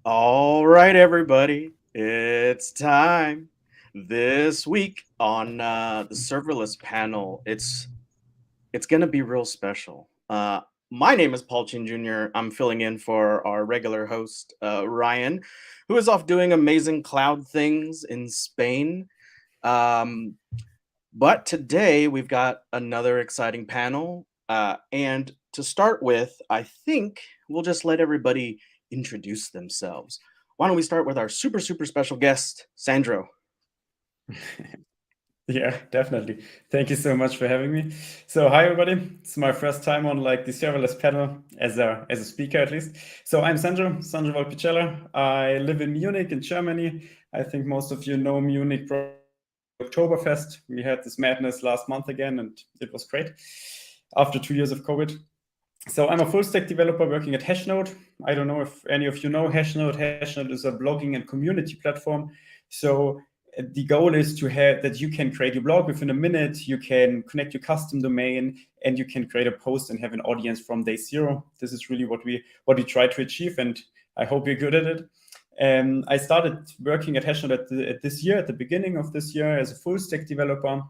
All right, everybody, it's time. This week on the serverless panel, it's gonna be real special. My name is Paul Chin Jr. I'm filling in for our regular host Ryan, who is off doing amazing cloud things in Spain. Um, but today we've got another exciting panel, and to start with, I think we'll just let everybody introduce themselves. Why don't we start with our super special guest, Sandro? Yeah, definitely. Thank you so much for having me. So, hi everybody. It's my first time on like the serverless panel as a speaker at least. So, I'm Sandro Volpicella. I live in Munich in Germany. I think most of you know Munich from Oktoberfest. We had this madness last month again, and it was great after 2 years of COVID. So I'm a full stack developer working at Hashnode. I don't know if any of you know Hashnode. Hashnode is a blogging and community platform. So the goal is to have that you can create your blog within a minute, you can connect your custom domain, and you can create a post and have an audience from day zero. This is really what we try to achieve, and I hope you're good at it. I started working at Hashnode at the beginning of this year as a full stack developer.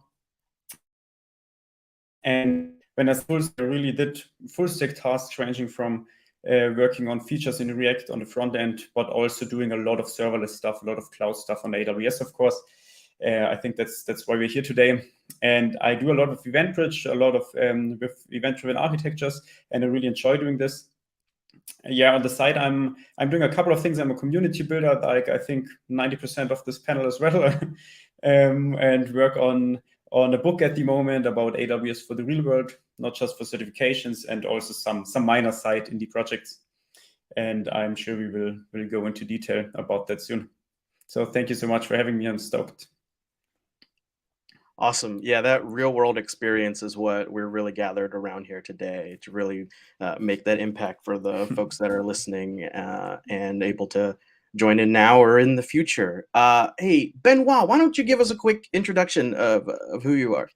And when I really did full stack tasks ranging from working on features in React on the front end, but also doing a lot of serverless stuff, a lot of cloud stuff on AWS, of course. I think that's why we're here today. And I do a lot of Eventbridge, a lot of with event-driven architectures, and I really enjoy doing this. Yeah, on the side, I'm doing a couple of things. I'm a community builder, like I think 90% of this panel as well, and work on a book at the moment about AWS for the real world, not just for certifications, and also some minor side indie projects. And I'm sure we will go into detail about that soon. So thank you so much for having me. I'm stoked. Awesome. Yeah, that real world experience is what we're really gathered around here today to really make that impact for the folks that are listening and able to join in now or in the future. Hey, Benoit, why don't you give us a quick introduction of who you are?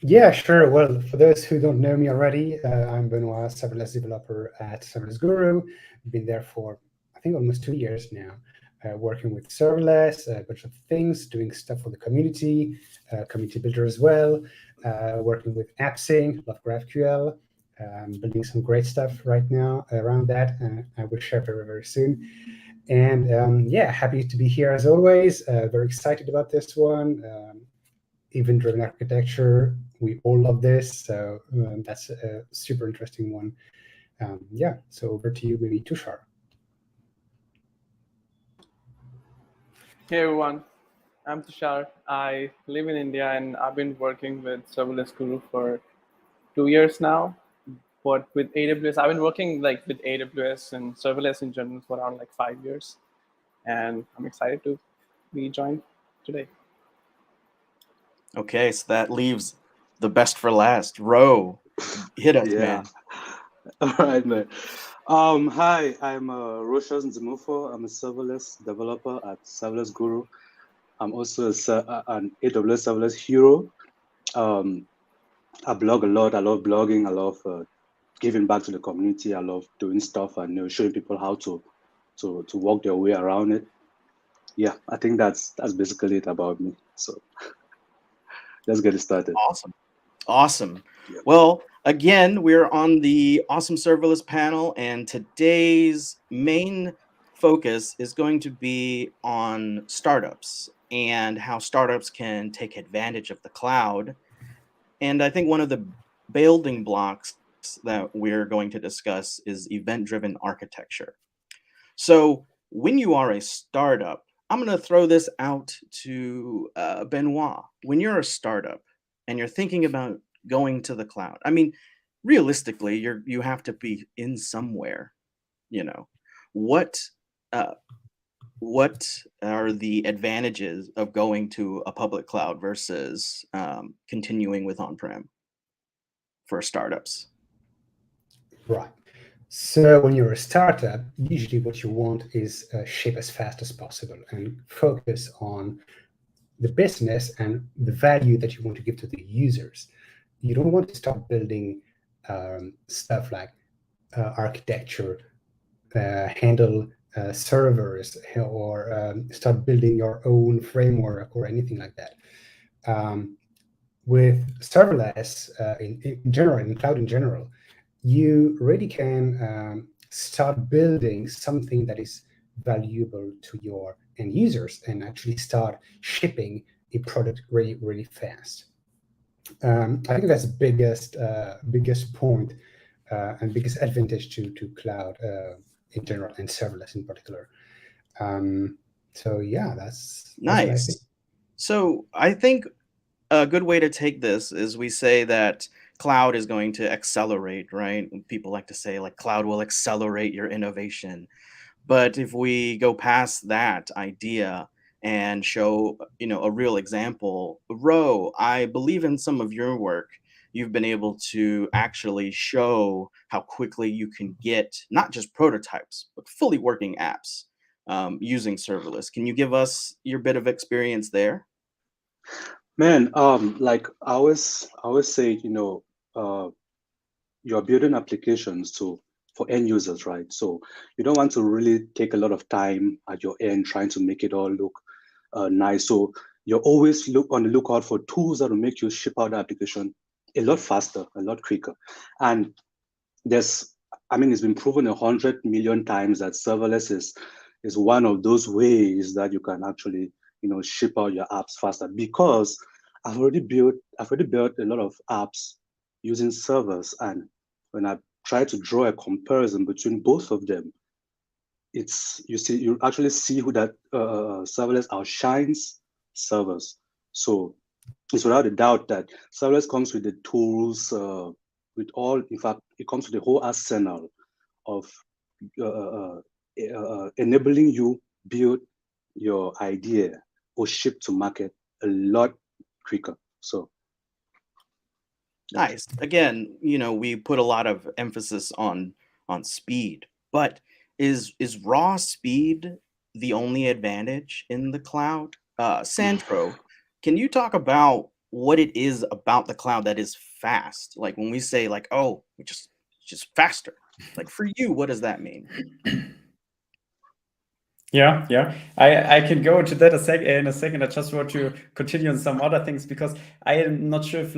Yeah, sure. Well, for those who don't know me already, I'm Benoit, serverless developer at Serverless Guru. I've been there for, I think, almost 2 years now, working with serverless, a bunch of things, doing stuff for the community builder as well, working with AppSync, love GraphQL, building some great stuff right now around that. I will share very soon. And yeah, happy to be here as always. Very excited about this one. Event-driven architecture, we all love this, so that's a super interesting one. Yeah, so over to you, maybe Tushar. Hey everyone, I'm Tushar. I live in India and I've been working with Serverless Guru for 2 years now. But with AWS, I've been working like with AWS and serverless in general for around like 5 years, and I'm excited to be joined today. Okay, so that leaves the best for last. Ro, hit us, man. All right, man. Hi, I'm Rosius Ndimofor. I'm a serverless developer at Serverless Guru. I'm also an AWS serverless hero. I blog a lot. I love blogging. I love giving back to the community. I love doing stuff and showing people how to walk their way around it. Yeah, I think that's basically it about me. So let's get it started. Awesome. Yeah. Well, again, we're on the Awesome Serverless panel, and today's main focus is going to be on startups and how startups can take advantage of the cloud. And I think one of the building blocks that we're going to discuss is event-driven architecture. So when you are a startup, I'm going to throw this out to Benoit. When you're a startup and you're thinking about going to the cloud, I mean, realistically, you have to be in somewhere. What are the advantages of going to a public cloud versus continuing with on-prem for startups? Right. So when you're a startup, usually what you want is ship as fast as possible and focus on the business and the value that you want to give to the users. You don't want to start building stuff like architecture, handle servers or start building your own framework or anything like that. With serverless in general, in cloud in general, you really can start building something that is valuable to your end users and actually start shipping a product really, really fast. I think that's the biggest point and biggest advantage to cloud in general and serverless in particular. So yeah, that's what I think. Nice. So I think a good way to take this is we say that cloud is going to accelerate, right? People like to say like cloud will accelerate your innovation. But if we go past that idea and show, a real example, Ro, I believe in some of your work, you've been able to actually show how quickly you can get not just prototypes, but fully working apps using serverless. Can you give us your bit of experience there? Man, like I always say, you're building applications for end users, right? So you don't want to really take a lot of time at your end trying to make it all look nice. So you're always on the lookout for tools that will make you ship out the application a lot faster, a lot quicker. And it's been proven 100 million times that serverless is one of those ways that you can actually, ship out your apps faster, because I've already built a lot of apps using servers, and when I try to draw a comparison between both of them, you actually see who that serverless outshines servers. So it's without a doubt that serverless comes with the tools, in fact, it comes with the whole arsenal of enabling you build your idea or ship to market a lot quicker. So Nice. Again, we put a lot of emphasis on speed, but is raw speed the only advantage in the cloud? Sandro, can you talk about what it is about the cloud that is fast? Like when we say like, oh, it's just faster. Like for you, what does that mean? Yeah. I can go into that in a second. I just want to continue on some other things because I am not sure if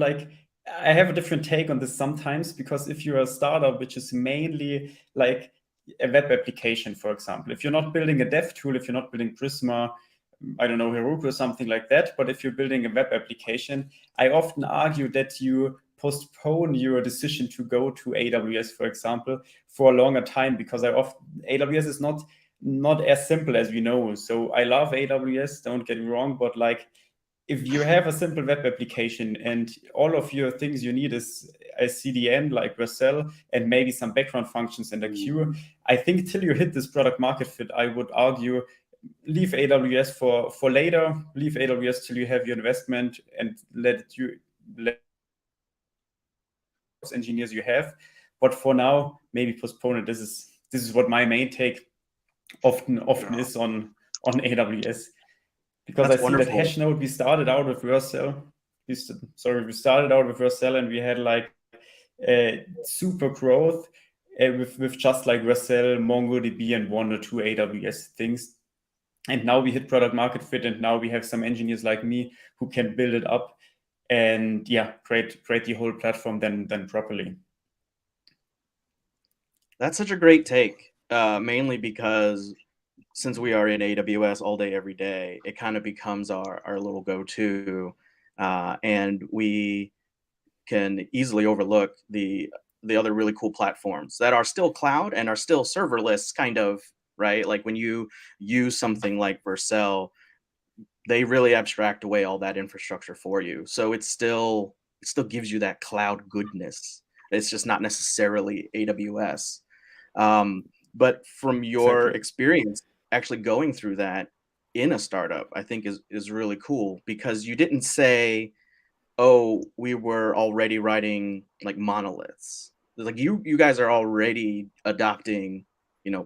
I have a different take on this sometimes, because if you're a startup which is mainly like a web application, for example, if you're not building a dev tool, if you're not building Prisma, I don't know, Heroku or something like that, but if you're building a web application, I often argue that you postpone your decision to go to AWS, for example, for a longer time, because AWS is not as simple as we know. So I love AWS, don't get me wrong, but if you have a simple web application and all of your things you need is a CDN like Vercel and maybe some background functions and a queue, I think till you hit this product market fit, I would argue leave AWS for later, leave AWS till you have your investment and let engineers you have. But for now, maybe postpone it. This is what my main take often is on AWS. Because That's I see wonderful. that Hashnode, we started out with Vercel. We started out with Vercel and we had super growth with just Vercel, MongoDB, and 1 or 2 AWS things. And now we hit product market fit, and now we have some engineers like me who can build it up and create the whole platform then properly. That's such a great take, mainly because since we are in AWS all day, every day, it kind of becomes our little go-to, and we can easily overlook the other really cool platforms that are still cloud and are still serverless, kind of, right? Like when you use something like Vercel, they really abstract away all that infrastructure for you. So it still gives you that cloud goodness. It's just not necessarily AWS. But from your experience, actually going through that in a startup, I think is really cool, because you didn't say, oh, we were already writing like monoliths. Like you guys are already adopting,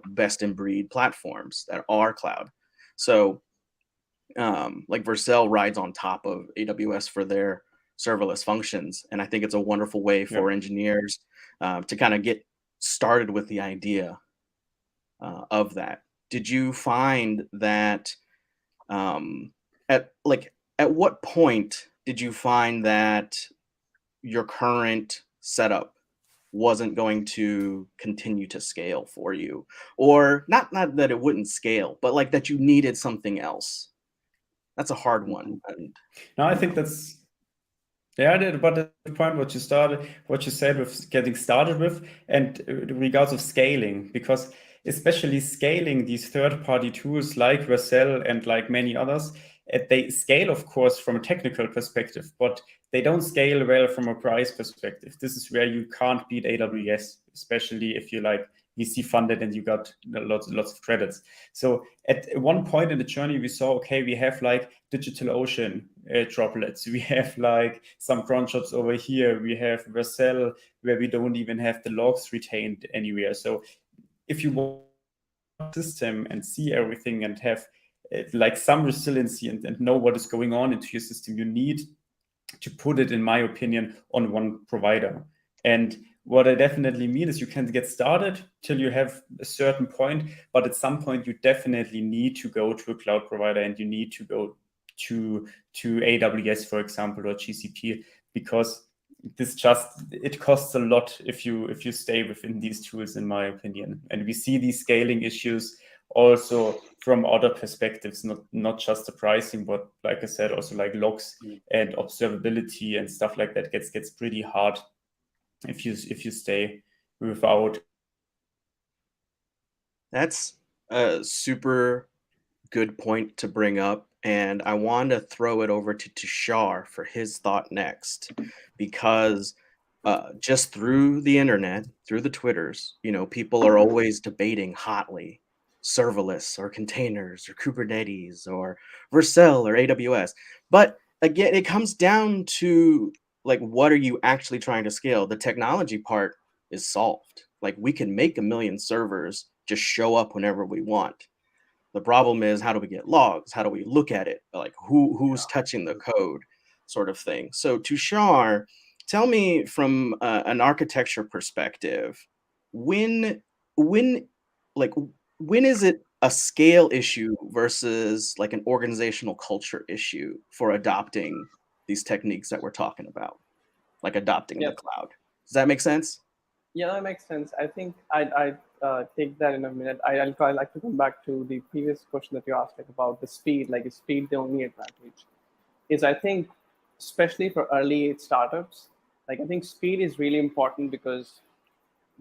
best in breed platforms that are cloud. So like Vercel rides on top of AWS for their serverless functions. And I think it's a wonderful way for engineers to kind of get started with the idea of that. did you find that at what point did you find that your current setup wasn't going to continue to scale for you, or not that it wouldn't scale, but like that you needed something else? That's a hard one. And, No, I think that's, yeah, but the point what you said with getting started with, and regards of scaling, because especially scaling these third-party tools like Vercel and like many others, they scale, of course, from a technical perspective, but they don't scale well from a price perspective. This is where you can't beat AWS, especially if you like VC funded and you got lots of credits. So at one point in the journey, we saw, okay, we have like DigitalOcean droplets. We have like some cron shops over here. We have Vercel, where we don't even have the logs retained anywhere. So if you want a system and see everything and have like some resiliency and know what is going on into your system, you need to put it, in my opinion, on one provider. And what I definitely mean is you can get started till you have a certain point, but at some point you definitely need to go to a cloud provider, and you need to go to AWS, for example, or GCP, because it costs a lot if you stay within these tools, in my opinion. And we see these scaling issues also from other perspectives, not just the pricing, but like I said, also like logs and observability and stuff like that gets pretty hard if you stay without. that's a super good point to bring up, and I want to throw it over to Tushar for his thought next, because just through the internet, through the Twitters, people are always debating hotly serverless or containers or Kubernetes or Vercel or AWS. But again, it comes down to like, what are you actually trying to scale? The technology part is solved. Like, we can make 1 million servers just show up whenever we want. The problem is, how do we get logs? How do we look at it? Like, who's touching the code, sort of thing. So Tushar, tell me from an architecture perspective, when is it a scale issue versus like an organizational culture issue for adopting these techniques that we're talking about, like adopting the cloud? Does that make sense? Yeah, that makes sense. I think I take that in a minute. I'd like to come back to the previous question that you asked, like about the speed. Like, is speed the only advantage? Is, I think, especially for early startups, like I think speed is really important, because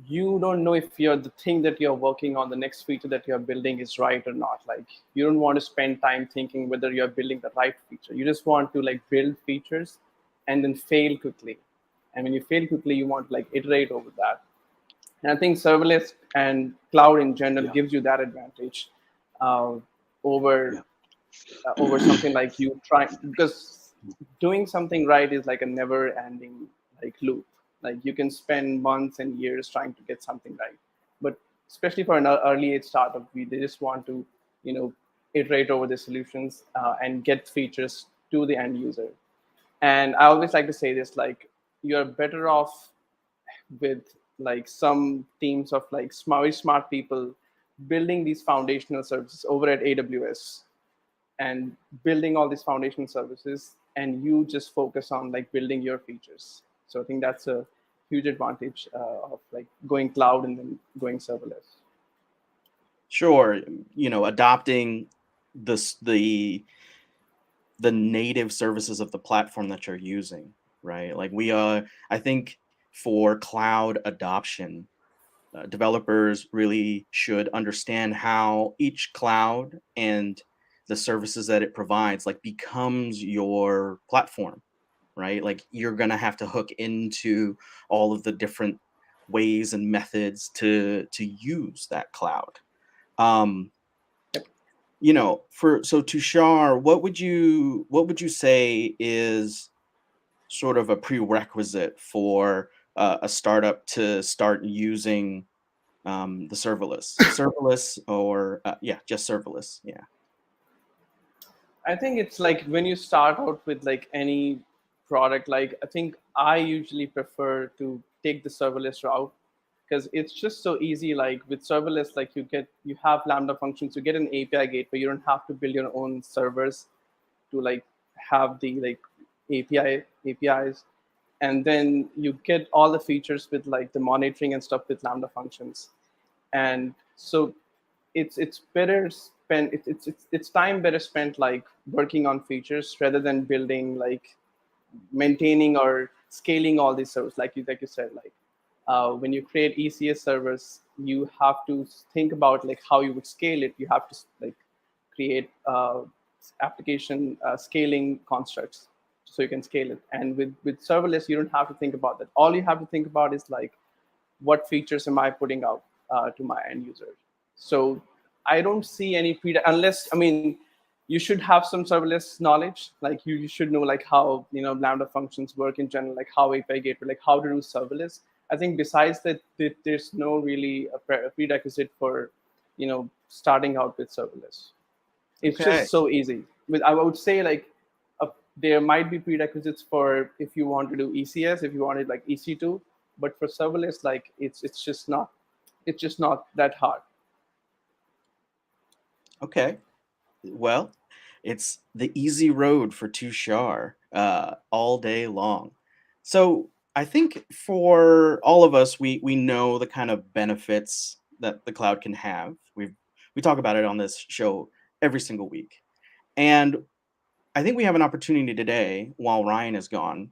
you don't know if the thing that you're working on, the next feature that you're building, is right or not. Like, you don't want to spend time thinking whether you're building the right feature. You just want to like build features and then fail quickly. And when you fail quickly, you want to like iterate over that. And I think serverless and cloud in general gives you that advantage over something like you try, because doing something right is like a never-ending like loop. Like, you can spend months and years trying to get something right, but especially for an early age startup, they just want to iterate over the solutions and get features to the end user. And I always like to say this, like, you're better off with like some teams of like very smart people building these foundational services over at AWS and building all these foundational services, and you just focus on like building your features. So I think that's a huge advantage of like going cloud and then going serverless. Sure, adopting the native services of the platform that you're using, right? Like, I think for cloud adoption, developers really should understand how each cloud and the services that it provides like becomes your platform, right? Like, you're gonna have to hook into all of the different ways and methods to use that cloud. So Tushar, what would you say is sort of a prerequisite for a startup to start using the serverless or just serverless? Yeah. I think it's like when you start out with like any product, like I think I usually prefer to take the serverless route, because it's just so easy. Like with serverless, like you have Lambda functions, you get an API gateway. You don't have to build your own servers to like have the like APIs, and then you get all the features with like the monitoring and stuff with Lambda functions. And so it's better spent, it's time better spent like working on features rather than building like maintaining or scaling all these servers. Like you said, like when you create ECS servers, you have to think about like how you would scale it. You have to like create application scaling constructs so you can scale it. And with serverless, you don't have to think about that. All you have to think about is like, what features am I putting out to my end user? So I don't see any unless, I mean, you should have some serverless knowledge. Like you should know like how, you know, Lambda functions work in general, like how API gateway, like how to do serverless. I think besides that, there's no really a prerequisite for, you know, starting out with serverless. It's just so easy. I would say like there might be prerequisites for if you want to do ECS, if you wanted like EC2, but for serverless, like it's just not that hard. Okay, well, it's the easy road for Tushar all day long. So I think for all of us, we know the kind of benefits that the cloud can have. We talk about it on this show every single week, and I think we have an opportunity today, while Ryan is gone,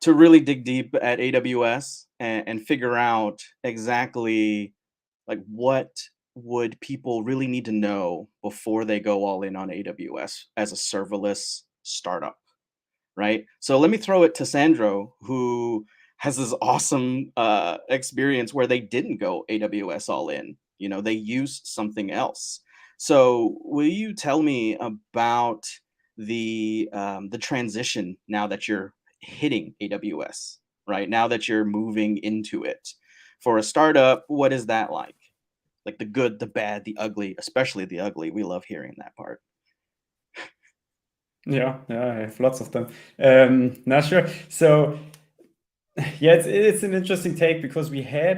to really dig deep at AWS and figure out exactly like what would people really need to know before they go all in on AWS as a serverless startup, right? So let me throw it to Sandro, who has this awesome experience where they didn't go AWS all in. You know, they used something else. So will you tell me about the transition now that you're hitting AWS, right? Now that you're moving into it. For a startup, what is that like? Like the good, the bad, the ugly, especially the ugly. We love hearing that part. Yeah, I have lots of them. Not sure. So yeah, it's an interesting take because we are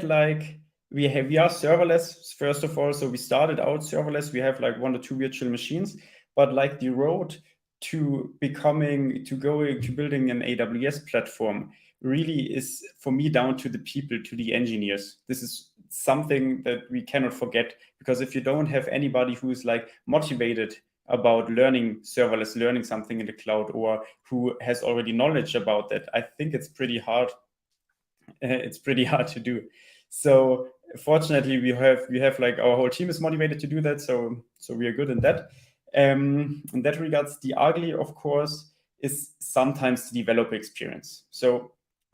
serverless first of all. So we started out serverless. We have like 1 or 2 virtual machines, but like the road to building an AWS platform really is for me down to the people, to the engineers. This is something that we cannot forget, because if you don't have anybody who is like motivated about learning serverless, learning something in the cloud, or who has already knowledge about that, I think it's pretty hard. It's pretty hard to do. So fortunately, we have like our whole team is motivated to do that. So we are good in that. In that regards, the ugly, of course, is sometimes the developer experience. So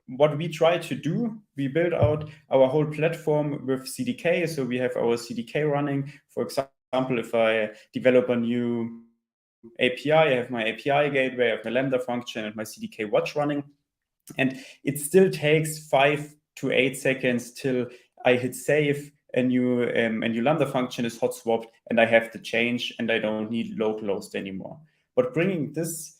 what we try to do, we build out our whole platform with CDK. So we have our CDK running. For example, if I develop a new API, I have my API gateway, I have my Lambda function and my CDK watch running. And it still takes 5 to 8 seconds till I hit save, a new Lambda function is hot swapped, and I have to change, and I don't need localhost anymore. But bringing this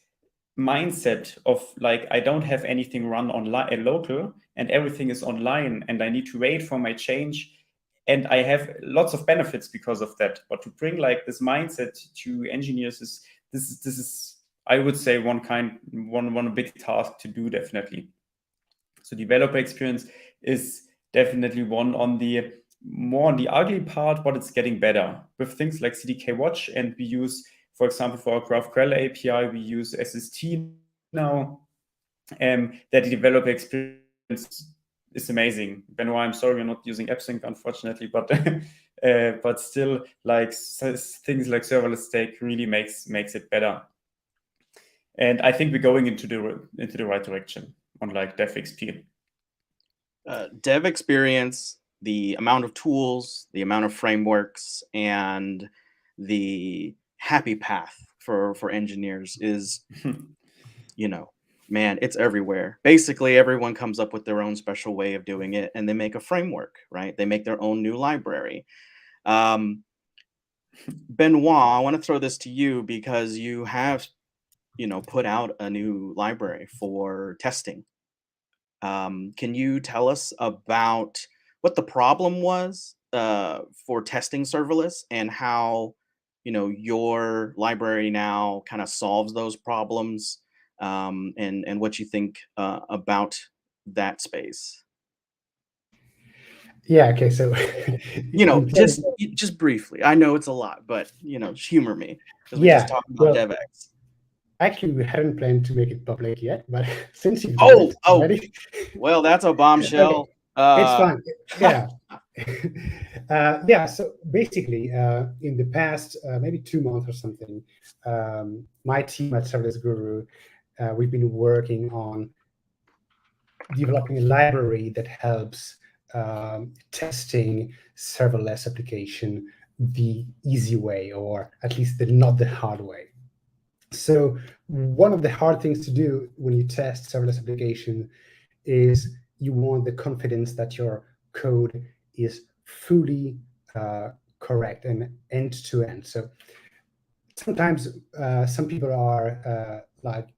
mindset of like, I don't have anything run online local, and everything is online, and I need to wait for my change, and I have lots of benefits because of that. But to bring like this mindset to engineers is this is I would say one big task to do, definitely. So developer experience is definitely one more on the ugly part, but it's getting better with things like CDK Watch. And we use, for example, for our GraphQL API, we use SST now. That the developer experience is amazing. Benoît, I'm sorry we're not using AppSync, unfortunately, but still, like things like serverless take really makes it better. And I think we're going into the right direction on like dev experience. Dev experience, the amount of tools, the amount of frameworks, and the happy path for engineers is, you know, man, it's everywhere. Basically, everyone comes up with their own special way of doing it, and they make a framework, right? They make their own new library. Benoît, I want to throw this to you because you have, put out a new library for testing. Can you tell us about what the problem was for testing serverless, and how your library now kind of solves those problems, and what you think about that space. Yeah. Okay. So, Just briefly. I know it's a lot, but humor me, because we yeah. just talked about Well, DevX. actually, we hadn't planned to make it public yet, but since you've done it already, well, that's a bombshell. Okay. It's fine. Yeah. Yeah. So basically, in the past maybe 2 months or something, my team at Serverless Guru, we've been working on developing a library that helps testing serverless application the easy way, or at least not the hard way. So one of the hard things to do when you test serverless application is you want the confidence that your code is fully correct and end-to-end. So sometimes some people are like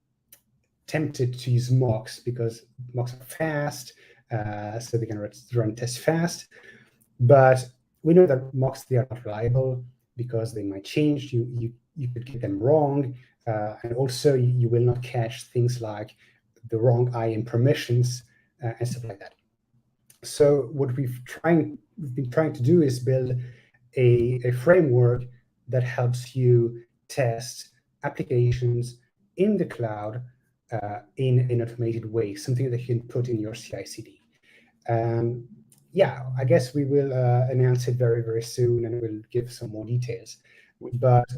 tempted to use mocks because mocks are fast, so they can run tests fast. But we know that mocks, they are not reliable because they might change. You could get them wrong, and also you will not catch things like the wrong IAM permissions and stuff like that. So what we've been trying to do is build a framework that helps you test applications in the cloud in an automated way, something that you can put in your CI/CD. Yeah, I guess we will announce it very, very soon, and we'll give some more details. But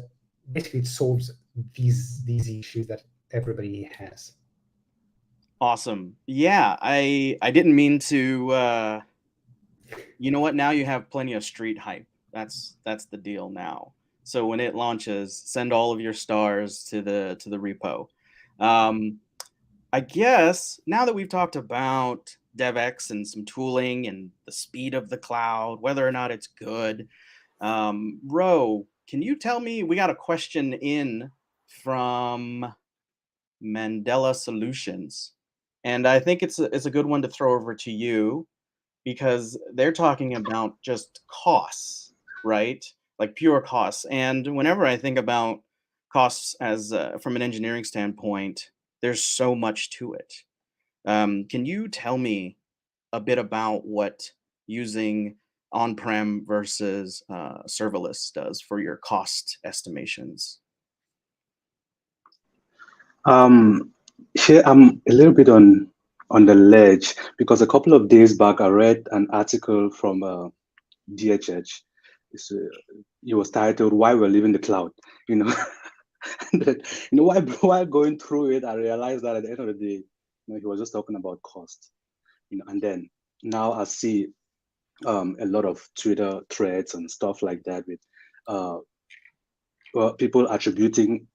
basically, it solves these issues that everybody has. Awesome. Yeah, I didn't mean to. You know what? Now you have plenty of street hype. That's the deal now. So when it launches, send all of your stars to the repo. I guess now that we've talked about DevX and some tooling and the speed of the cloud, whether or not it's good, Ro, can you tell me? We got a question in from Mandela Solutions, and I think it's a good one to throw over to you, because they're talking about just costs, right? Like pure costs. And whenever I think about costs as from an engineering standpoint, there's so much to it. Can you tell me a bit about what using on-prem versus serverless does for your cost estimations? Here I'm a little bit on the ledge, because a couple of days back I read an article from DHH. It was titled "Why We're Leaving the Cloud." And then, while going through it, I realized that at the end of the day, he was just talking about cost. And then now I see a lot of Twitter threads and stuff like that with people attributing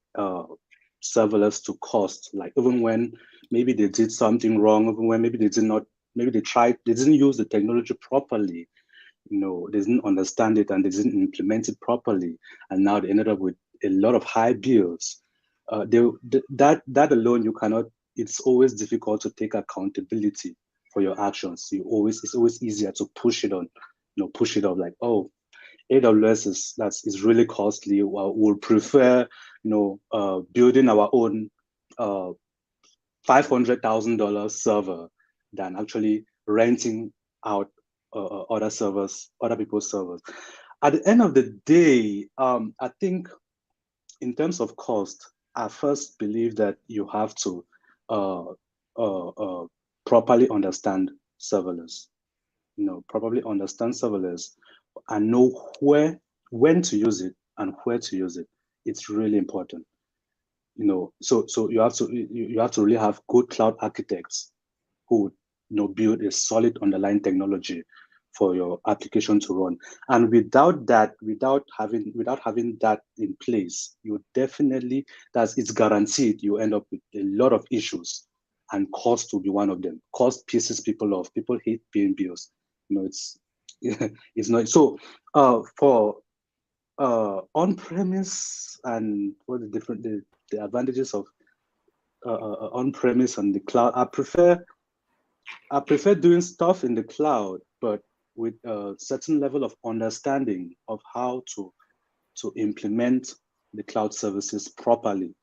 serverless to cost, like even when maybe they did something wrong, even when maybe they didn't use the technology properly, they didn't understand it and they didn't implement it properly, and now they ended up with a lot of high bills. That alone, you cannot. It's always difficult to take accountability for your actions. It's always easier to push it on, push it off, like, oh, AWS is really costly. We'll prefer, building our own $500,000 server than actually renting out other people's servers. At the end of the day, I think in terms of cost, I first believe that you have to properly understand serverless. Properly understand serverless and know when to use it and where to use it. It's really important. So you have to really have good cloud architects who build a solid underlying technology for your application to run. And without having that in place, it's guaranteed you end up with a lot of issues, and cost will be one of them. Cost pisses people off. People hate paying bills. It's not so. For on-premise, and what the advantages of on-premise and the cloud, I prefer doing stuff in the cloud, but with a certain level of understanding of how to implement the cloud services properly.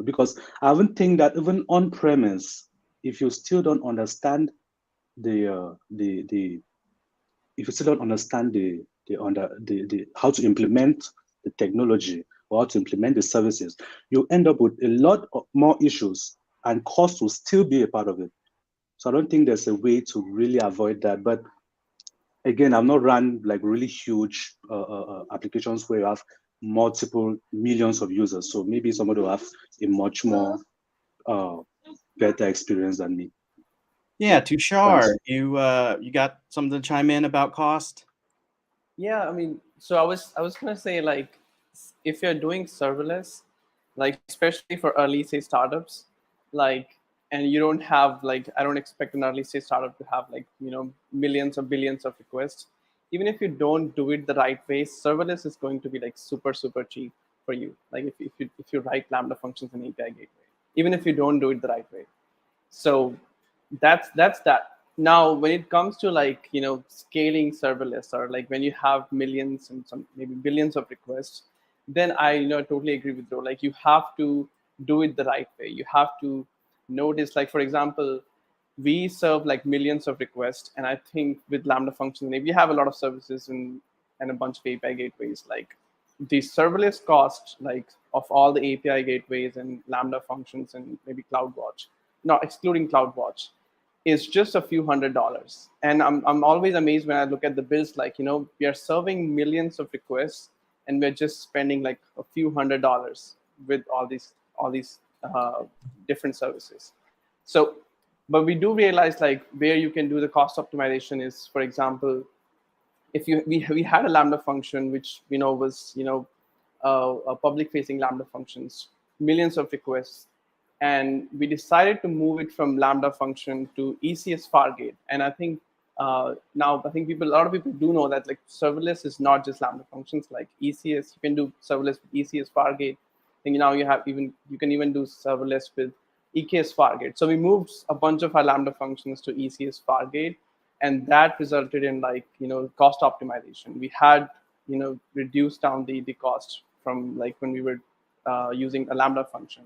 Because I even think that even on premise, if you still don't understand if you still don't understand how to implement the technology or how to implement the services, you end up with a lot of more issues, and cost will still be a part of it. So I don't think there's a way to really avoid that. But again, I've not run like really huge applications where you have multiple millions of users. So maybe somebody will have a much more better experience than me. Yeah, Tushar, Thanks. you got something to chime in about cost? Yeah, I mean, so I was gonna say, like, if you're doing serverless, like especially for early stage startups, like, and you don't have, like, I don't expect an early stage startup to have, like, millions or billions of requests. Even if you don't do it the right way, serverless is going to be like super cheap for you. Like if you write Lambda functions in API gateway, even if you don't do it the right way. So that's that. Now when it comes to, like, scaling serverless, or like when you have millions and some maybe billions of requests, then I totally agree with you. Like, you have to do it the right way. You have to notice, like, for example, we serve like millions of requests, and I think with Lambda functions, if you have a lot of services and a bunch of API gateways, like the serverless cost, like, of all the API gateways and Lambda functions and maybe CloudWatch, not excluding CloudWatch, is just a few $100s. And I'm always amazed when I look at the bills, like, we are serving millions of requests and we're just spending like a few $100s with all these different services. So, but we do realize, like, where you can do the cost optimization is, for example, if we had a Lambda function which was a public facing Lambda functions, millions of requests, and we decided to move it from Lambda function to ECS Fargate. And I think now I think a lot of people do know that, like, serverless is not just Lambda functions. Like ECS, you can do serverless with ECS Fargate. I think now you can even do serverless with EKS Fargate. So we moved a bunch of our Lambda functions to ECS Fargate, and that resulted in, like, cost optimization. We had reduced down the cost from, like, when we were using a Lambda function.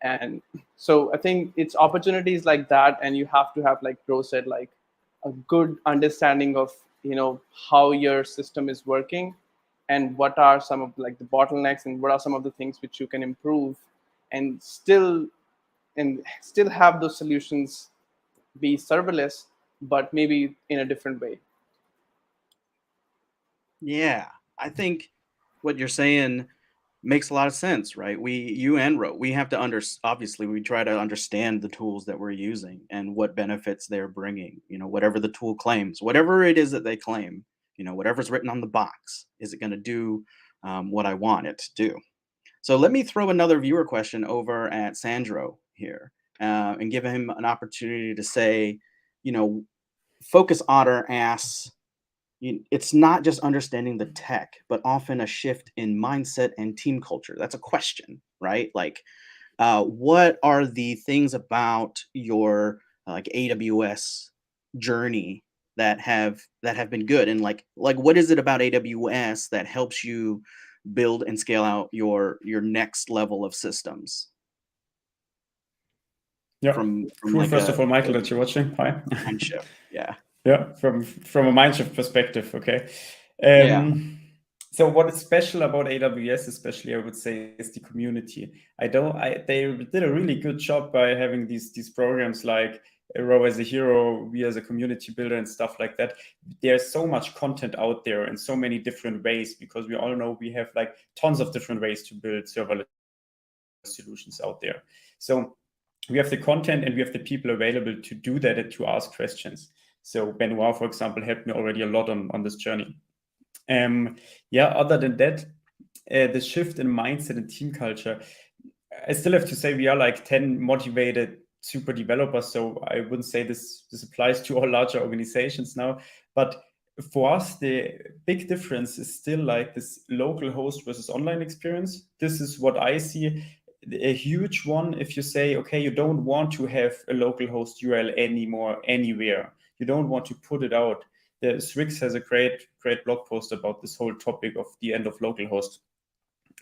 And so I think it's opportunities like that, and you have to have, like Ro said, like a good understanding of how your system is working, and what are some of, like, the bottlenecks, and what are some of the things which you can improve, and still have those solutions be serverless, but maybe in a different way. Yeah, I think what you're saying makes a lot of sense, right? You and Ro, we have to obviously we try to understand the tools that we're using and what benefits they're bringing. Whatever the tool claims, whatever it is that they claim, whatever's written on the box, is it going to do what I want it to do? So let me throw another viewer question over at Sandro here and give him an opportunity to say, Focus Otter asks, it's not just understanding the tech, but often a shift in mindset and team culture. That's a question, right? Like, what are the things about your like AWS journey that have been good, and like what is it about AWS that helps you build and scale out your next level of systems? Yeah. From cool. like First of all, Michael, that you're watching. Hi. Mindship. Yeah. Yeah. From a Mindship perspective. Okay. Yeah. So what is special about AWS, especially, I would say, is the community. They did a really good job by having these programs like Ro as a hero, we as a community builder, and stuff like that. There's so much content out there in so many different ways, because we all know we have like tons of different ways to build serverless solutions out there. So we have the content and we have the people available to do that and to ask questions. So Benoît, for example, helped me already a lot on this journey. Other than that, the shift in mindset and team culture, I still have to say we are like 10 motivated super developers. So I wouldn't say this applies to all larger organizations now, but for us, the big difference is still like this local host versus online experience. This is what I see. A huge one, if you say, okay, you don't want to have a local host URL anymore anywhere, you don't want to put it out, the Swix has a great blog post about this whole topic of the end of localhost.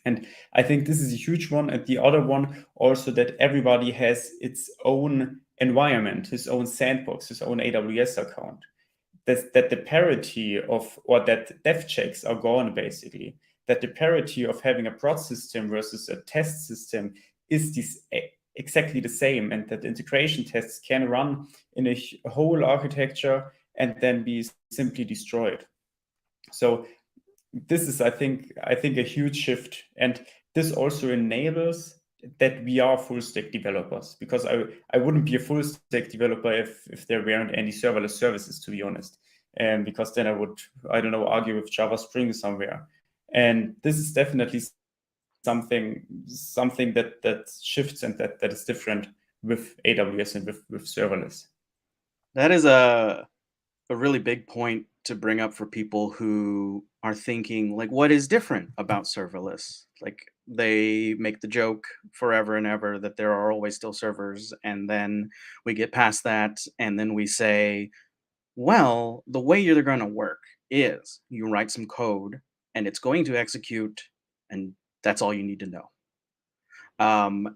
And I think this is a huge one. And the other one also, that everybody has its own environment, his own sandbox, his own AWS account. That the parity of, or that dev checks are gone, basically. That the parity of having a prod system versus a test system is exactly the same, and that integration tests can run in a whole architecture and then be simply destroyed. So this is, I think, a huge shift, and this also enables that we are full stack developers, because I wouldn't be a full stack developer if there weren't any serverless services, to be honest, and because then I would, I don't know, argue with Java Spring somewhere. And this is definitely something that shifts, and that is different with AWS and with serverless. That is a really big point to bring up for people who are thinking, like, what is different about serverless? Like, they make the joke forever and ever that there are always still servers, and then we get past that, and then we say, well, the way you're going to work is you write some code and it's going to execute, and that's all you need to know.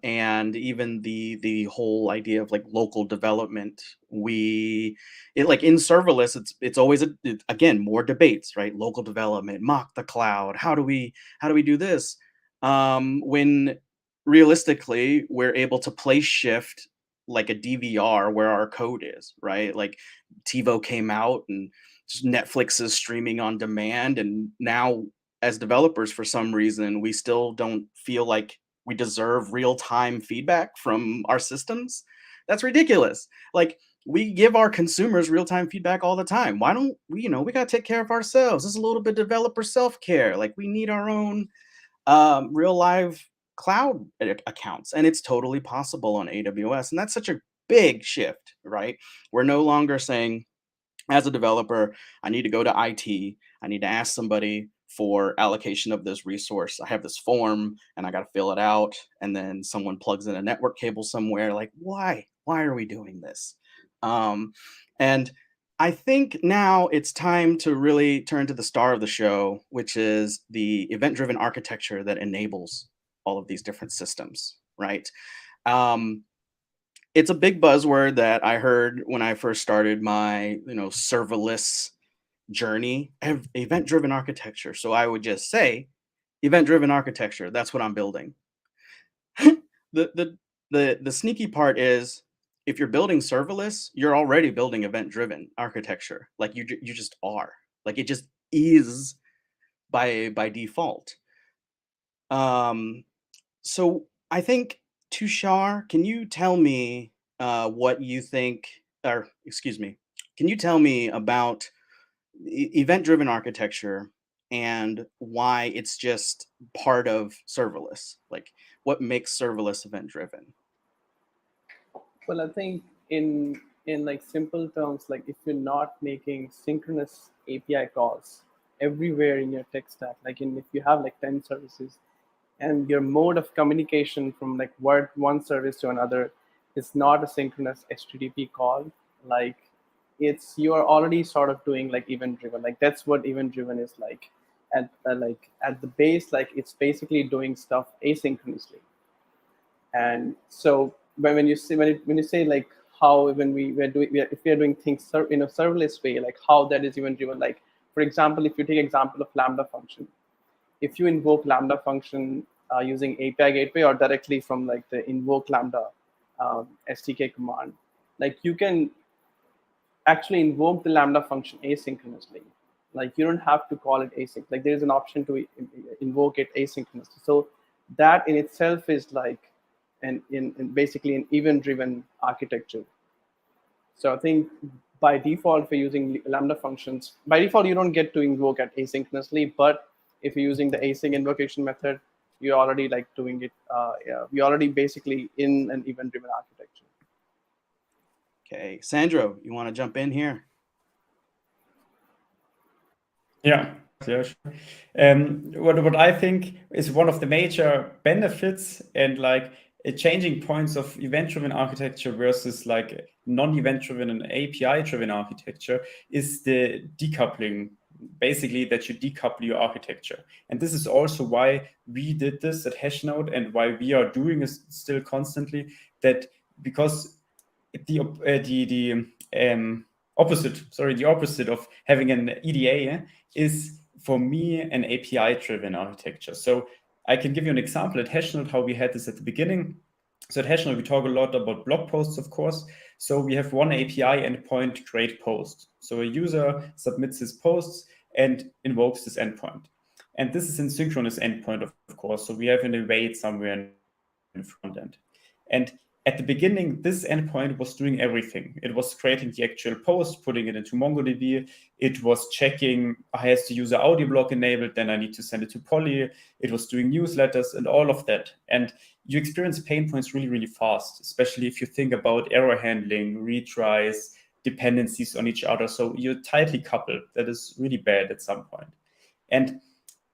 And even the whole idea of like local development, like in serverless, it's always again more debates, right? Local development, mock the cloud. How do we do this? When realistically we're able to place shift like a DVR where our code is, right? Like TiVo came out and just Netflix is streaming on demand, and now as developers, for some reason, we still don't feel like we deserve real-time feedback from our systems. That's ridiculous. Like, we give our consumers real-time feedback all the time. Why don't we, we got to take care of ourselves. This is a little bit developer self-care. Like, we need our own real live cloud accounts, and it's totally possible on AWS. And that's such a big shift, right? We're no longer saying, as a developer, I need to go to IT. I need to ask somebody for allocation of this resource. I have this form and I got to fill it out. And then someone plugs in a network cable somewhere. Like, why? Why are we doing this? And I think now it's time to really turn to the star of the show, which is the event-driven architecture that enables all of these different systems, right? It's a big buzzword that I heard when I first started my, serverless journey, event-driven architecture. So I would just say, event-driven architecture. That's what I'm building. The sneaky part is, if you're building serverless, you're already building event-driven architecture. Like you just are. Like it just is by default. So I think, Tushar, can you tell me what you think, or excuse me, can you tell me about event-driven architecture and why it's just part of serverless? Like, what makes serverless event-driven? Well, I think in like simple terms, like if you're not making synchronous API calls everywhere in your tech stack, like if you have like 10 services, and your mode of communication from like one service to another is not a synchronous HTTP call, like you are already sort of doing like event driven. Like that's what event driven is like. At the base, like it's basically doing stuff asynchronously. And so when you say like how if we are doing things in a serverless way, like how that is event driven. Like for example, if you take example of Lambda function, if you invoke Lambda function using API gateway or directly from like the invoke Lambda SDK command, like you can actually invoke the Lambda function asynchronously. Like you don't have to call it async. Like there is an option to invoke it asynchronously. So that in itself is like basically an event-driven architecture. So I think by default, for using Lambda functions, by default, you don't get to invoke it asynchronously, but if you're using the async invocation method, you're already like doing it. You're already basically in an event-driven architecture. Okay, Sandro, you want to jump in here? Yeah, sure. What I think is one of the major benefits and like changing points of event-driven architecture versus like non-event-driven and API-driven architecture is the decoupling, basically that you decouple your architecture. And this is also why we did this at Hashnode and why we are doing it still constantly, that because the opposite of having an EDA is for me an API-driven architecture. So I can give you an example at Hashnode how we had this at the beginning. So at Hashnode, we talk a lot about blog posts, of course. So we have one API endpoint, create post. So a user submits his posts and invokes this endpoint. And this is in synchronous endpoint, of course. So we have an await somewhere in the front end. And at the beginning, this endpoint was doing everything. It was creating the actual post, putting it into MongoDB. It was checking, has the user audio block enabled, then I need to send it to Poly. It was doing newsletters and all of that. And you experience pain points really, really fast, especially if you think about error handling, retries, dependencies on each other. So you're tightly coupled. That is really bad at some point. And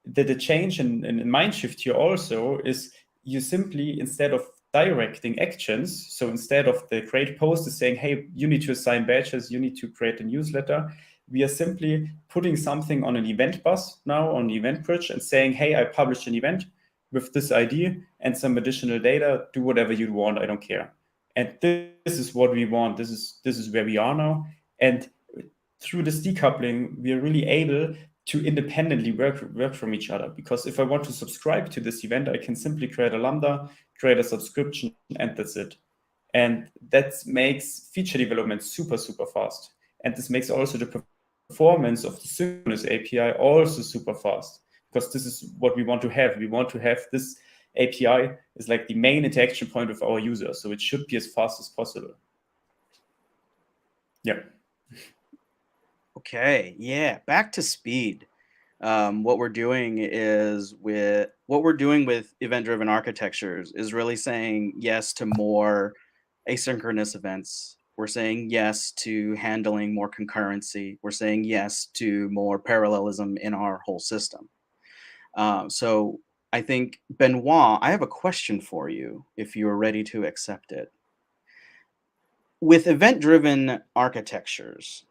the change in mind shift here also is you simply, instead of directing actions, so instead of the create post is saying, hey, you need to assign badges, you need to create a newsletter, we are simply putting something on an event bus now on the Eventbridge and saying, hey, I published an event with this ID and some additional data, do whatever you want, I don't care. And this is what we want. This is where we are now. And through this decoupling, we are really able to independently work from each other. Because if I want to subscribe to this event, I can simply create a Lambda, create a subscription, and that's it. And that makes feature development super, super fast. And this makes also the performance of the synchronous API also super fast, because this is what we want to have. We want to have this API is like the main interaction point with our user. So it should be as fast as possible. Yeah. Okay, yeah, back to speed. What we're doing with event-driven architectures is really saying yes to more asynchronous events. We're saying yes to handling more concurrency. We're saying yes to more parallelism in our whole system. So I think, Benoît, I have a question for you if you are ready to accept it. With event-driven architectures,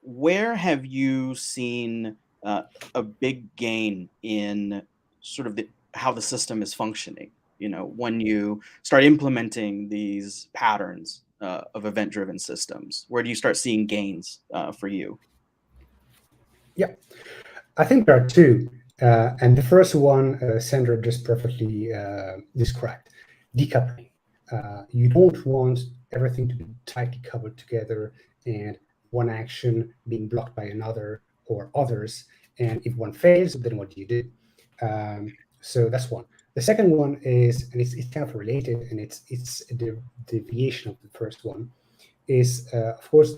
where have you seen a big gain in sort of how the system is functioning? You know, when you start implementing these patterns of event-driven systems, where do you start seeing gains for you? Yeah, I think there are two. And the first one, Sandra just perfectly described, decoupling. You don't want everything to be tightly coupled together and one action being blocked by another or others. And if one fails, then what do you do? So that's one. The second one is, and it's kind of related, and it's a deviation of the first one, is of course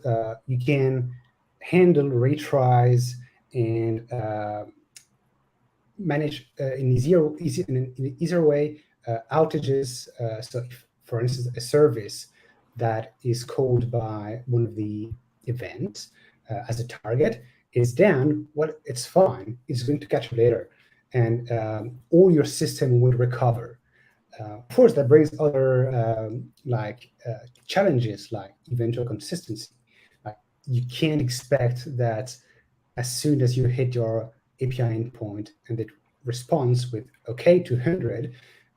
you can handle retries and manage in an easier way outages. So if, for instance, a service that is called by one of the events as a target is down, well, it's fine. It's going to catch up later, and all your system will recover. Of course, that brings other challenges like eventual consistency. Like you can't expect that as soon as you hit your API endpoint and it responds with OK 200,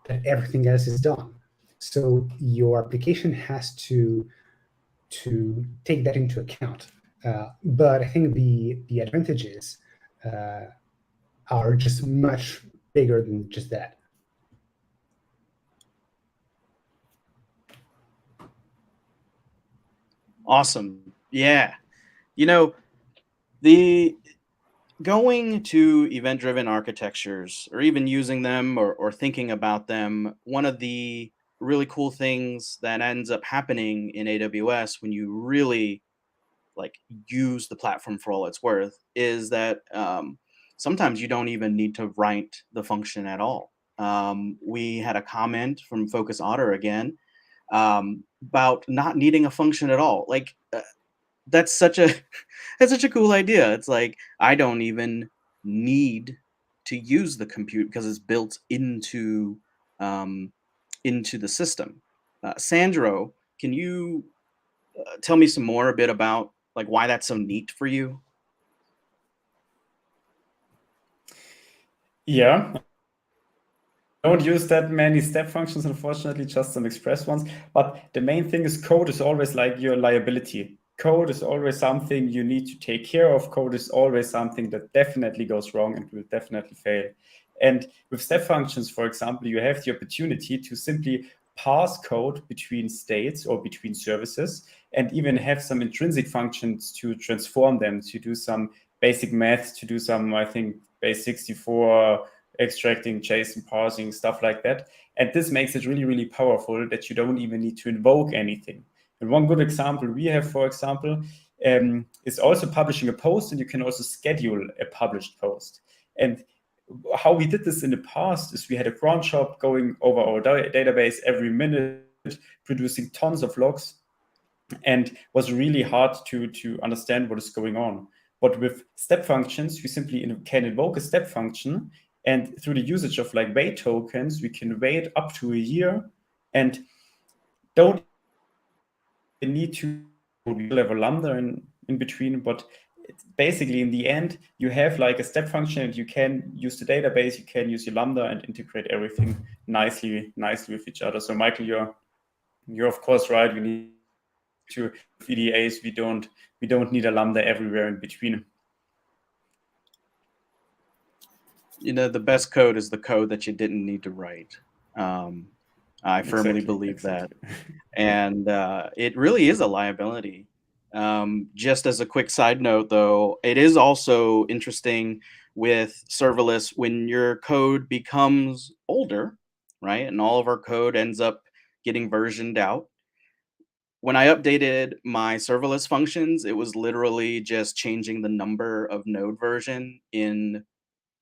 that everything else is done. So your application has to take that into account. But I think the advantages are just much bigger than just that. Awesome. Yeah. You know, the going to event-driven architectures, or even using them or thinking about them, one of the really cool things that ends up happening in AWS when you really use the platform for all it's worth is that sometimes you don't even need to write the function at all. We had a comment from Focus Otter again about not needing a function at all. That's such a cool idea. It's like, I don't even need to use the compute because it's built into into the system. Sandro, can you tell me some more a bit about like why that's so neat for you? Yeah. I don't use that many step functions, unfortunately, just some express ones. But the main thing is code is always like your liability. Code is always something you need to take care of. Code is always something that definitely goes wrong and will definitely fail. And with step functions, for example, you have the opportunity to simply pass code between states or between services, and even have some intrinsic functions to transform them, to do some basic math, to do some, I think, base 64 extracting, JSON parsing, stuff like that. And this makes it really, really powerful that you don't even need to invoke anything. And one good example we have, for example, is also publishing a post, and you can also schedule a published post. And how we did this in the past is we had a cron shop going over our database every minute, producing tons of logs, and was really hard to understand what is going on. But with step functions, we simply can invoke a step function, and through the usage of like wait tokens, we can wait up to a year and don't need to level lambda in between. But basically, in the end, you have like a step function, and you can use the database, you can use your lambda and integrate everything nicely with each other. So Michael, you're of course right. We need to EDAs. We don't need a lambda everywhere in between. You know, the best code is the code that you didn't need to write. I firmly believe that. And it really is a liability. Just as a quick side note, though, it is also interesting with serverless when your code becomes older, right? And all of our code ends up getting versioned out. When I updated my serverless functions, it was literally just changing the number of node version in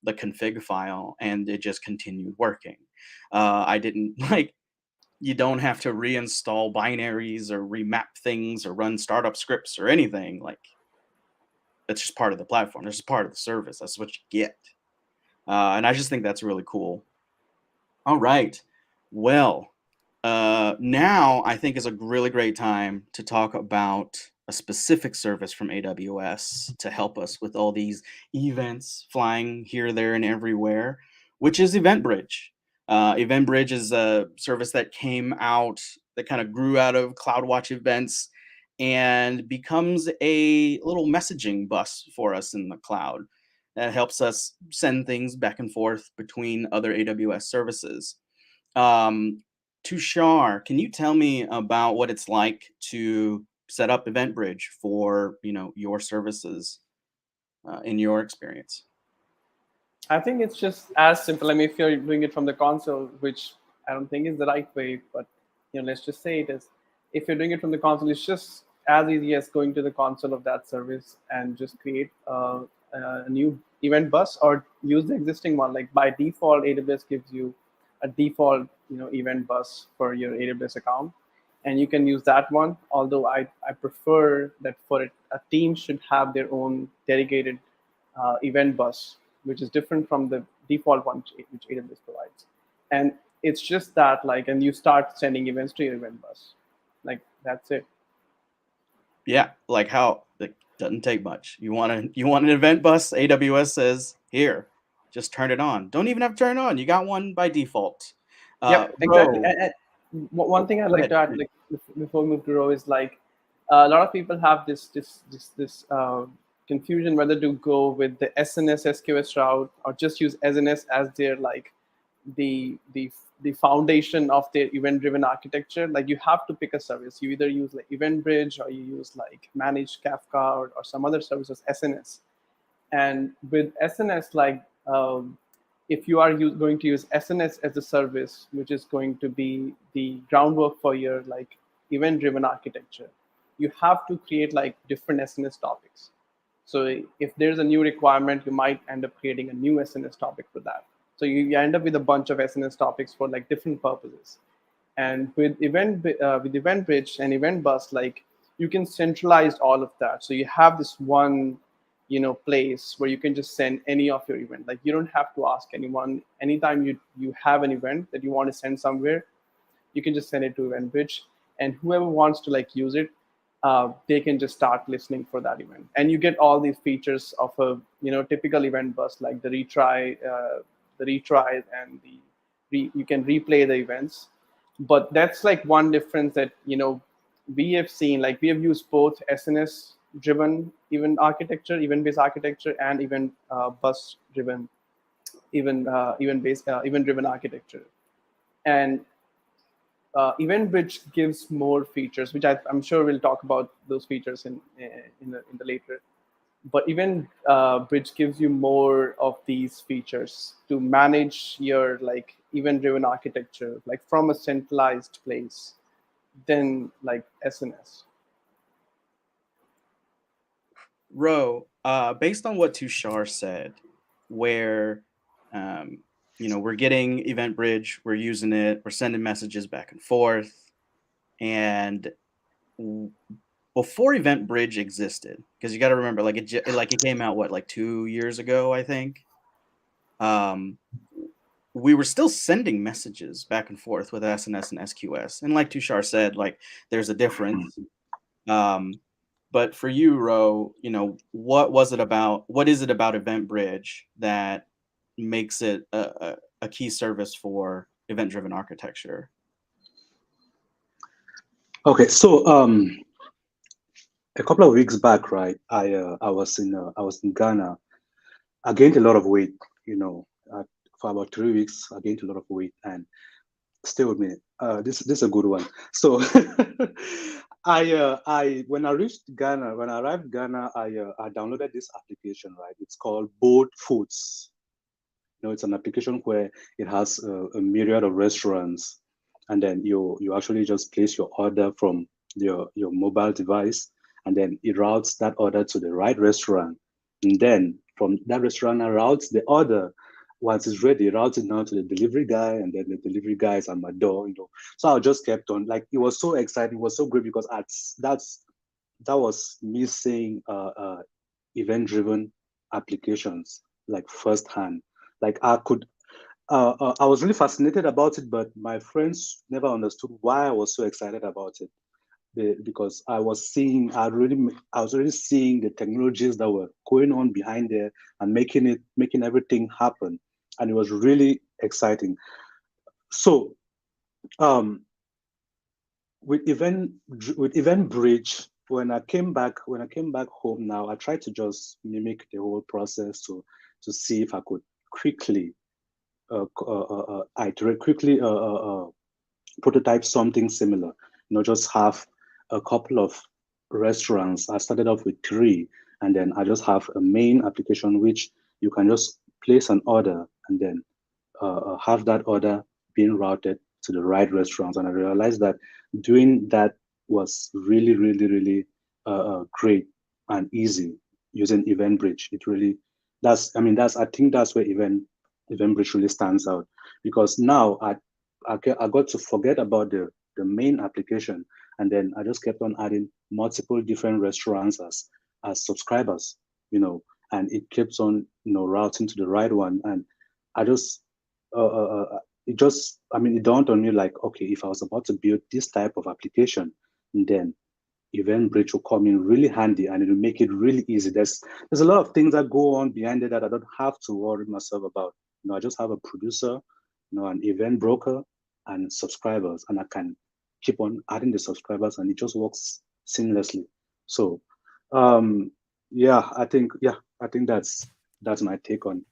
the config file, and it just continued working. I didn't like, you don't have to reinstall binaries or remap things or run startup scripts or anything. Like, that's just part of the platform. That's just part of the service. That's what you get. And I just think that's really cool. All right. Well, now I think is a really great time to talk about a specific service from AWS to help us with all these events flying here, there, and everywhere, which is Eventbridge. Eventbridge is a service that came out, that kind of grew out of CloudWatch events and becomes a little messaging bus for us in the cloud that helps us send things back and forth between other AWS services. Tushar, can you tell me about what it's like to set up Eventbridge for your services in your experience? I think it's just as simple. I mean, if you're doing it from the console, which I don't think is the right way, but let's just say it is. If you're doing it from the console, it's just as easy as going to the console of that service and just create a new event bus or use the existing one. Like by default, AWS gives you a default event bus for your AWS account, and you can use that one. Although I prefer that for it, a team should have their own dedicated event bus, which is different from the default one which AWS provides. And it's just that, like, and you start sending events to your event bus. Like, that's it. Yeah, like how it doesn't take much. You want an event bus, AWS says, here, just turn it on. Don't even have to turn it on. You got one by default. Yep, exactly. And one thing I'd like to add, like before we move to Row, is like a lot of people have this confusion whether to go with the SNS SQS route or just use SNS as their like the foundation of their event-driven architecture. Like you have to pick a service. You either use like Eventbridge or you use like managed Kafka or some other services, SNS. And with SNS, like if you are going to use SNS as a service, which is going to be the groundwork for your like event-driven architecture, you have to create like different SNS topics. So if there's a new requirement, you might end up creating a new SNS topic for that. So you end up with a bunch of SNS topics for like different purposes. And with Eventbridge and Event Bus, like you can centralize all of that. So you have this one place where you can just send any of your event. Like you don't have to ask anyone. Anytime you have an event that you want to send somewhere, you can just send it to Eventbridge, and whoever wants to like use it, they can just start listening for that event. And you get all these features of a typical event bus, like the retries and you can replay the events. But that's like one difference that we have seen. Like we have used both SNS driven event-based architecture, and event bus driven event-driven architecture. And Eventbridge gives more features, which I'm sure we'll talk about those features in the later. But Eventbridge gives you more of these features to manage your like event-driven architecture, like from a centralized place, than like SNS. Ro, based on what Tushar said, where we're getting Eventbridge, we're using it, we're sending messages back and forth, and before Eventbridge existed, because you got to remember, like it came out like 2 years ago, I think. We were still sending messages back and forth with SNS and SQS, and like Tushar said, like there's a difference. But for you, Ro, what is it about Eventbridge that makes it a key service for event-driven architecture? Okay, so a couple of weeks back, right? I was in Ghana. I gained a lot of weight, for about 3 weeks. I gained a lot of weight, and stay with me. This is a good one. So when I arrived Ghana, I downloaded this application, right? It's called Bold Foods. It's an application where it has a myriad of restaurants, and then you actually just place your order from your mobile device, and then it routes that order to the right restaurant, and then from that restaurant it routes the order. Once it's ready, routes it down to the delivery guy, and then the delivery guy is at my door. So I just kept on. Like, it was so exciting, it was so great, because that was me seeing event-driven applications like firsthand. Like I was really fascinated about it, but my friends never understood why I was so excited about it. Because I was already seeing the technologies that were going on behind there and making everything happen, and it was really exciting. So, with Eventbridge, when I came back home now, I tried to just mimic the whole process to see if I could quickly prototype something similar. Just have a couple of restaurants. I started off with 3, and then I just have a main application which you can just place an order, and then have that order being routed to the right restaurants. And I realized that doing that was really, really, really great and easy using Eventbridge. It really, I think that's where Eventbridge really stands out, because now I got to forget about the main application, and then I just kept on adding multiple different restaurants as subscribers, and it keeps on routing to the right one. And I just it dawned on me, like, okay, if I was about to build this type of application, then Eventbridge will come in really handy, and it will make it really easy. There's a lot of things that go on behind it that I don't have to worry myself about. I just have a producer, an event broker, and subscribers, and I can keep on adding the subscribers, and it just works seamlessly. So, I think that's my take on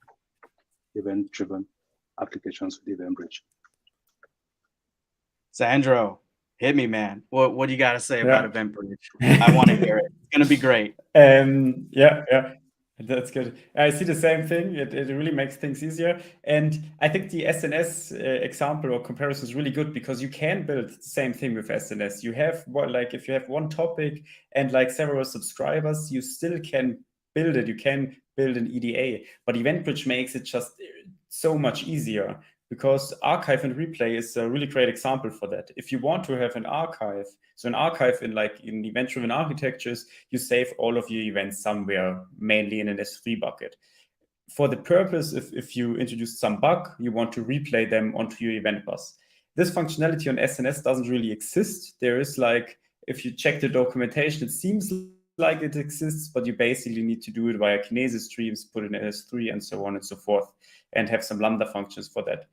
event-driven applications with Eventbridge. Sandro, hit me, man. What do you got to say about Eventbridge? I want to hear it. It's going to be great. Yeah. That's good. I see the same thing. It really makes things easier. And I think the SNS example or comparison is really good, because you can build the same thing with SNS. You have if you have one topic and like several subscribers, you still can build it. You can build an EDA, but Eventbridge makes it just so much easier, because archive and replay is a really great example for that. If you want to have an archive, so an archive in event-driven architectures, you save all of your events somewhere, mainly in an S3 bucket. For the purpose, if you introduce some bug, you want to replay them onto your event bus. This functionality on SNS doesn't really exist. There is like, if you check the documentation, it seems like it exists, but you basically need to do it via Kinesis streams, put in S3 and so on and so forth, and have some Lambda functions for that.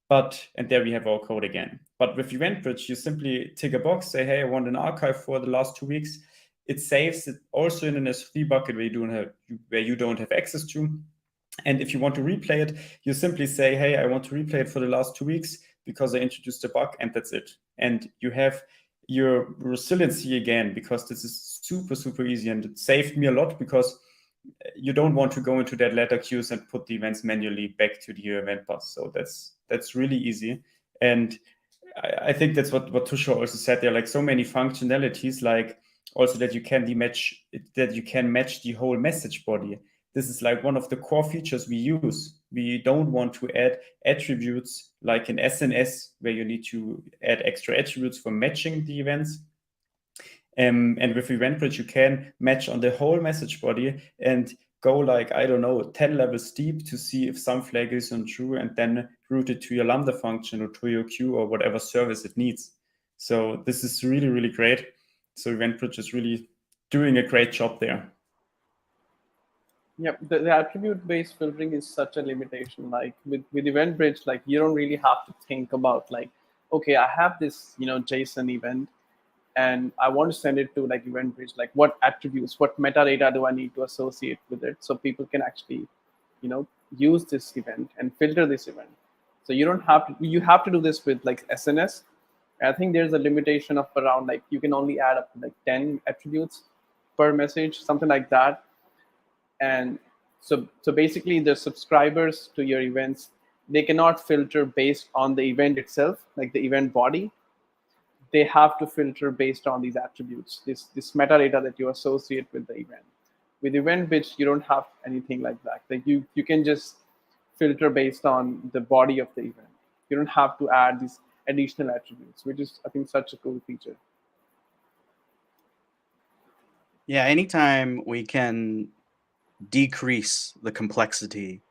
And there we have our code again. But with Eventbridge, you simply tick a box, say, hey, I want an archive for the last 2 weeks. It saves it also in an S3 bucket where you don't have access to. And if you want to replay it, you simply say, hey, I want to replay it for the last 2 weeks because I introduced a bug, and that's it. And you have your resiliency again, because this is super, super easy. And it saved me a lot because you don't want to go into that letter queues and put the events manually back to the event bus. So that's really easy. And I think that's what Tushar also said. There are like so many functionalities, like also that you can match the whole message body. This is like one of the core features we use. We don't want to add attributes like in SNS, where you need to add extra attributes for matching the events. And with Eventbridge, you can match on the whole message body and go like, I don't know, 10 levels deep to see if some flag is untrue, and then route it to your Lambda function or to your queue or whatever service it needs. So this is really, really great. So Eventbridge is really doing a great job there. Yep, the attribute-based filtering is such a limitation. Like with Eventbridge, like you don't really have to think about like, okay, I have this JSON event, and I want to send it to like Eventbridge. Like what attributes, what metadata do I need to associate with it, so people can actually, use this event and filter this event. So you don't have to. You have to do this with like SNS. I think there's a limitation of around like you can only add up to like 10 attributes per message, something like that. And so basically the subscribers to your events, they cannot filter based on the event itself, like the event body. They have to filter based on these attributes, this metadata that you associate with the event. With Eventbridge, you don't have anything like that. Like you can just filter based on the body of the event. You don't have to add these additional attributes, which is, I think, such a cool feature. Yeah, anytime we can decrease the complexity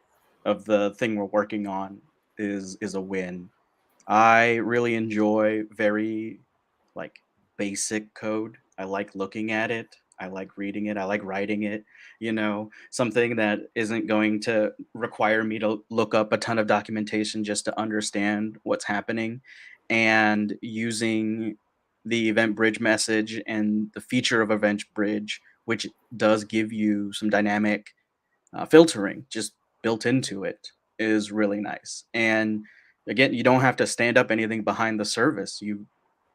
of the thing we're working on is a win. I really enjoy very like basic code. I like looking at it. I like reading it. I like writing it, something that isn't going to require me to look up a ton of documentation just to understand what's happening. And using the Eventbridge message and the feature of Eventbridge, which does give you some dynamic filtering just built into it, is really nice. And again, you don't have to stand up anything behind the service. You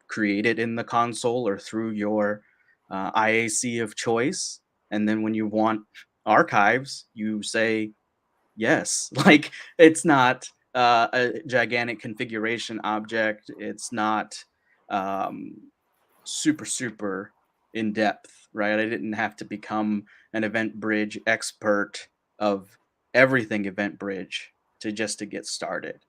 create it in the console or through your IAC of choice. And then when you want archives, you say yes. Like it's not a gigantic configuration object. It's not super in depth, right? I didn't have to become an Eventbridge expert of everything Eventbridge to get started.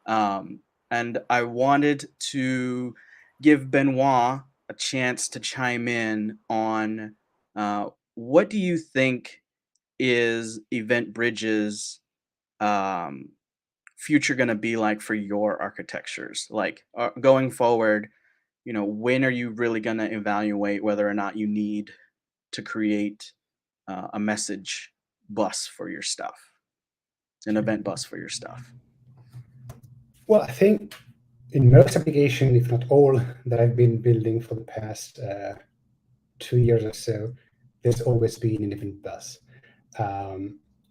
And I wanted to give Benoit a chance to chime in on what do you think is Eventbridge's future going to be like for your architectures? Like going forward, when are you really going to evaluate whether or not you need to create a message bus for your stuff, an event bus for your stuff? Well, I think in most applications, if not all, that I've been building for the past 2 years or so, there's always been an event bus.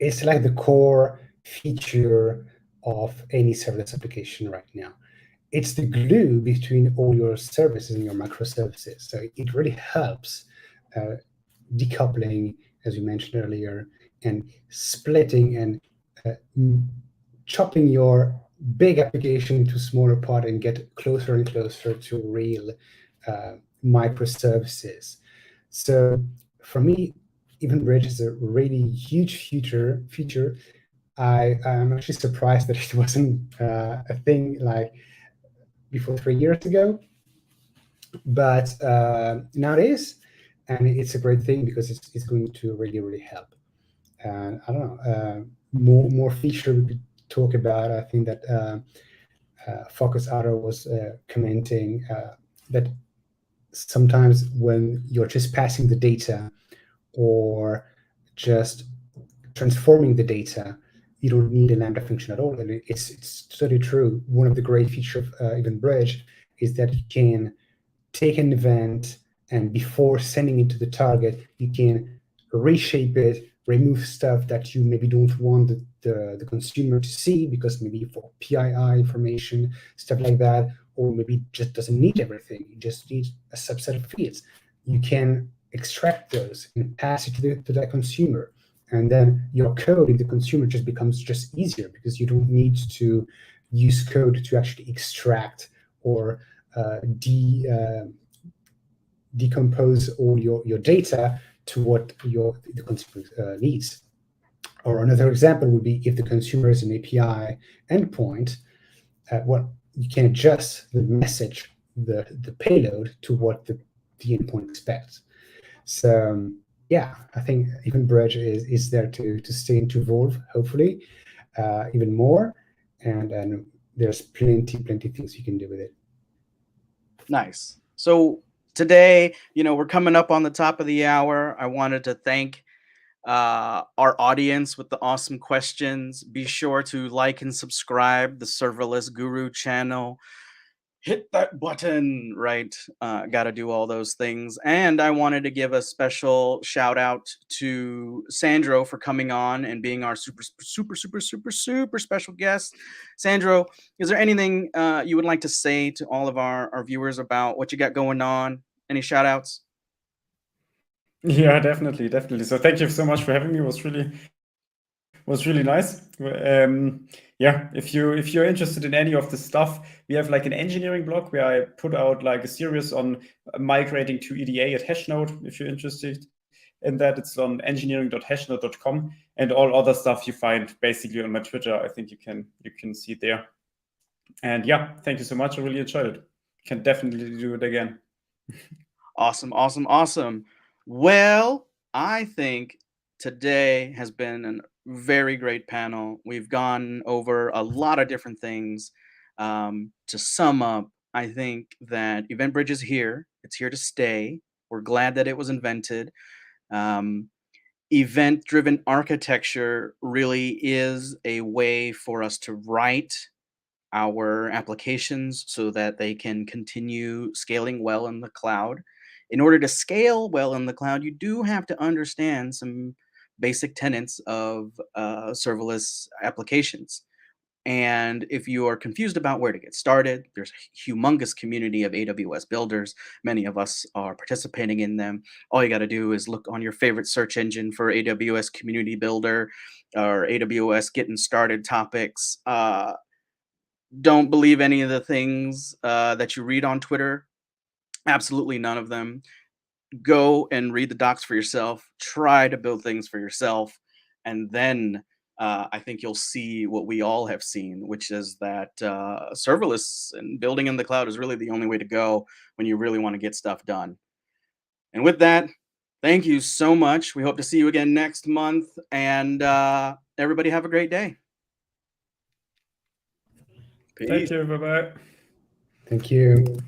It's like the core feature of any serverless application right now. It's the glue between all your services and your microservices. So it really helps decoupling, as you mentioned earlier, and splitting and chopping your big application into smaller part and get closer and closer to real microservices. So for me, Eventbridge is a really huge feature. I'm actually surprised that it wasn't a thing like before 3 years ago, but now it is, and it's a great thing because it's going to really help. And I don't know, more feature we could talk about. I think that Focus Auto was commenting that sometimes when you're just passing the data or just transforming the data, you don't need a Lambda function at all. And it's totally true. One of the great features of Eventbridge is that you can take an event and before sending it to the target, you can reshape it, remove stuff that you maybe don't want the consumer to see because maybe for PII information, stuff like that, or maybe just doesn't need everything. You just need a subset of fields. You can extract those and pass it to that consumer. And then your code in the consumer just becomes just easier because you don't need to use code to actually extract or decompose all your data to what the consumer needs. Or another example would be if the consumer is an API endpoint, well, you can adjust the message, the payload to what the endpoint expects. So yeah, I think Eventbridge is there to stay and to evolve, hopefully, even more. And there's plenty things you can do with it. Nice. So today, we're coming up on the top of the hour. I wanted to thank our audience with the awesome questions. Be sure to like and subscribe the Serverless Guru channel. Hit that button, right? Got to do all those things. And I wanted to give a special shout out to Sandro for coming on and being our super special guest. Sandro, is there anything you would like to say to all of our viewers about what you got going on? Any shout outs? Yeah, definitely. So thank you so much for having me. It was really nice. Yeah, if you're interested in any of the stuff, we have like an engineering blog where I put out like a series on migrating to EDA at Hashnode. If you're interested in that, it's on engineering.hashnode.com, and all other stuff you find basically on my Twitter. I think you can see there. And yeah, thank you so much. I really enjoyed it. Can definitely do it again. Awesome. Well, I think today has been a very great panel. We've gone over a lot of different things. To sum up, I think that Eventbridge is here. It's here to stay. We're glad that it was invented. Event-driven architecture really is a way for us to write our applications so that they can continue scaling well in the cloud. In order to scale well in the cloud, you do have to understand some basic tenets of serverless applications. And if you are confused about where to get started, there's a humongous community of AWS builders. Many of us are participating in them. All you got to do is look on your favorite search engine for AWS Community Builder or AWS Getting Started topics. Don't believe any of the things that you read on Twitter. Absolutely none of them. Go and read the docs for yourself. Try to build things for yourself. And then I think you'll see what we all have seen, which is that serverless and building in the cloud is really the only way to go when you really want to get stuff done. And with that, thank you so much. We hope to see you again next month. And everybody have a great day. Peace. Thank you. Bye-bye. Thank you.